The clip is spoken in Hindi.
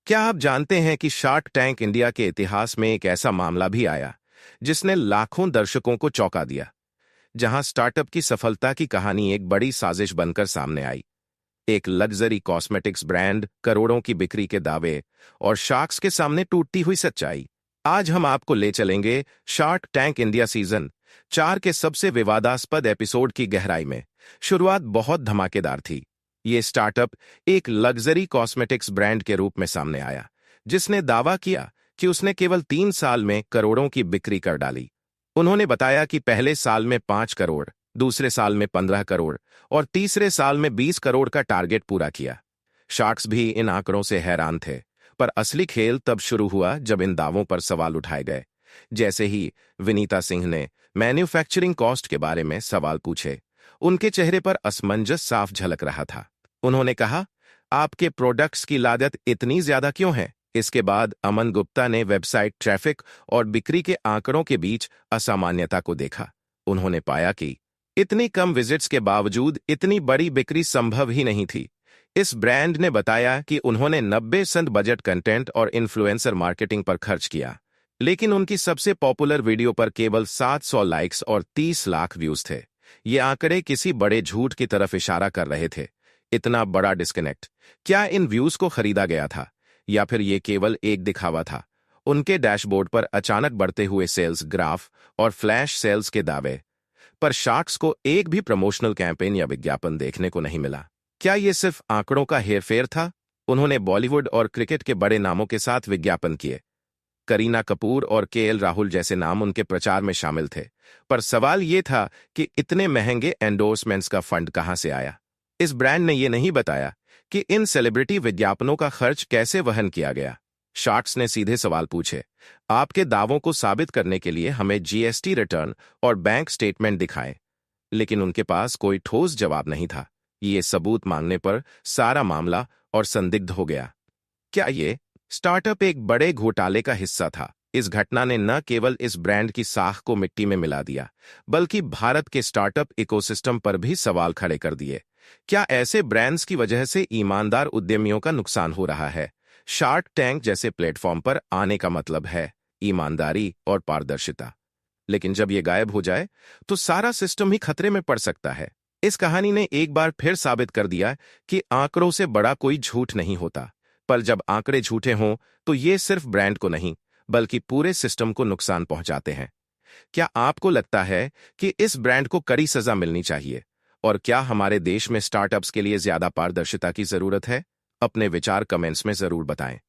क्या आप जानते हैं कि शार्क टैंक इंडिया के इतिहास में एक ऐसा मामला भी आया जिसने लाखों दर्शकों को चौंका दिया, जहां स्टार्टअप की सफलता की कहानी एक बड़ी साजिश बनकर सामने आई। एक लग्जरी कॉस्मेटिक्स ब्रांड, करोड़ों की बिक्री के दावे और शार्क्स के सामने टूटती हुई सच्चाई। आज हम आपको ले चलेंगे शार्क टैंक इंडिया सीजन 4 के सबसे विवादास्पद एपिसोड की गहराई में। शुरुआत बहुत धमाकेदार थी। ये स्टार्टअप एक लग्जरी कॉस्मेटिक्स ब्रांड के रूप में सामने आया, जिसने दावा किया कि उसने केवल 3 साल में करोड़ों की बिक्री कर डाली। उन्होंने बताया कि पहले साल में 5 करोड़, दूसरे साल में 15 करोड़ और तीसरे साल में 20 करोड़ का टारगेट पूरा किया। शार्क्स भी इन आंकड़ों से हैरान थे, पर असली खेल तब शुरू हुआ जब इन दावों पर सवाल उठाए गए। जैसे ही विनीता सिंह ने मैन्युफैक्चरिंग कॉस्ट के बारे में सवाल पूछे, उनके चेहरे पर असमंजस साफ झलक रहा था। उन्होंने कहा, आपके प्रोडक्ट्स की लागत इतनी ज्यादा क्यों है? इसके बाद अमन गुप्ता ने वेबसाइट ट्रैफिक और बिक्री के आंकड़ों के बीच असामान्यता को देखा। उन्होंने पाया कि इतनी कम विजिट्स के बावजूद इतनी बड़ी बिक्री संभव ही नहीं थी। इस ब्रांड ने बताया कि उन्होंने 90% बजट कंटेंट और इन्फ्लुएंसर मार्केटिंग पर खर्च किया, लेकिन उनकी सबसे पॉपुलर वीडियो पर केवल 700 लाइक्स और 30 लाख व्यूज थे। ये आंकड़े किसी बड़े झूठ की तरफ इशारा कर रहे थे। इतना बड़ा डिस्कनेक्ट, क्या इन व्यूज को खरीदा गया था या फिर ये केवल एक दिखावा था? उनके डैशबोर्ड पर अचानक बढ़ते हुए सेल्स ग्राफ और फ्लैश सेल्स के दावे, पर शार्क्स को एक भी प्रमोशनल कैंपेन या विज्ञापन देखने को नहीं मिला। क्या ये सिर्फ आंकड़ों का हेरफेर था? उन्होंने बॉलीवुड और क्रिकेट के बड़े नामों के साथ विज्ञापन किए। करीना कपूर और केएल राहुल जैसे नाम उनके प्रचार में शामिल थे, पर सवाल ये था कि इतने महंगे एंडोर्समेंट्स का फंड कहां से आया? इस ब्रांड ने यह नहीं बताया कि इन सेलिब्रिटी विज्ञापनों का खर्च कैसे वहन किया गया। शार्क्स ने सीधे सवाल पूछे, आपके दावों को साबित करने के लिए हमें जीएसटी रिटर्न और बैंक स्टेटमेंट दिखाएं। लेकिन उनके पास कोई ठोस जवाब नहीं था। ये सबूत मांगने पर सारा मामला और संदिग्ध हो गया। क्या ये स्टार्टअप एक बड़े घोटाले का हिस्सा था? इस घटना ने न केवल इस ब्रांड की साख को मिट्टी में मिला दिया, बल्कि भारत के स्टार्टअप इकोसिस्टम पर भी सवाल खड़े कर दिए। क्या ऐसे ब्रांड्स की वजह से ईमानदार उद्यमियों का नुकसान हो रहा है? शार्क टैंक जैसे प्लेटफॉर्म पर आने का मतलब है ईमानदारी और पारदर्शिता, लेकिन जब ये गायब हो जाए तो सारा सिस्टम ही खतरे में पड़ सकता है। इस कहानी ने एक बार फिर साबित कर दिया कि आंकड़ों से बड़ा कोई झूठ नहीं होता। पर जब आंकड़े झूठे हों तो ये सिर्फ ब्रांड को नहीं, बल्कि पूरे सिस्टम को नुकसान पहुंचाते हैं। क्या आपको लगता है कि इस ब्रांड को कड़ी सजा मिलनी चाहिए? और क्या हमारे देश में स्टार्टअप्स के लिए ज्यादा पारदर्शिता की जरूरत है? अपने विचार कमेंट्स में जरूर बताएं।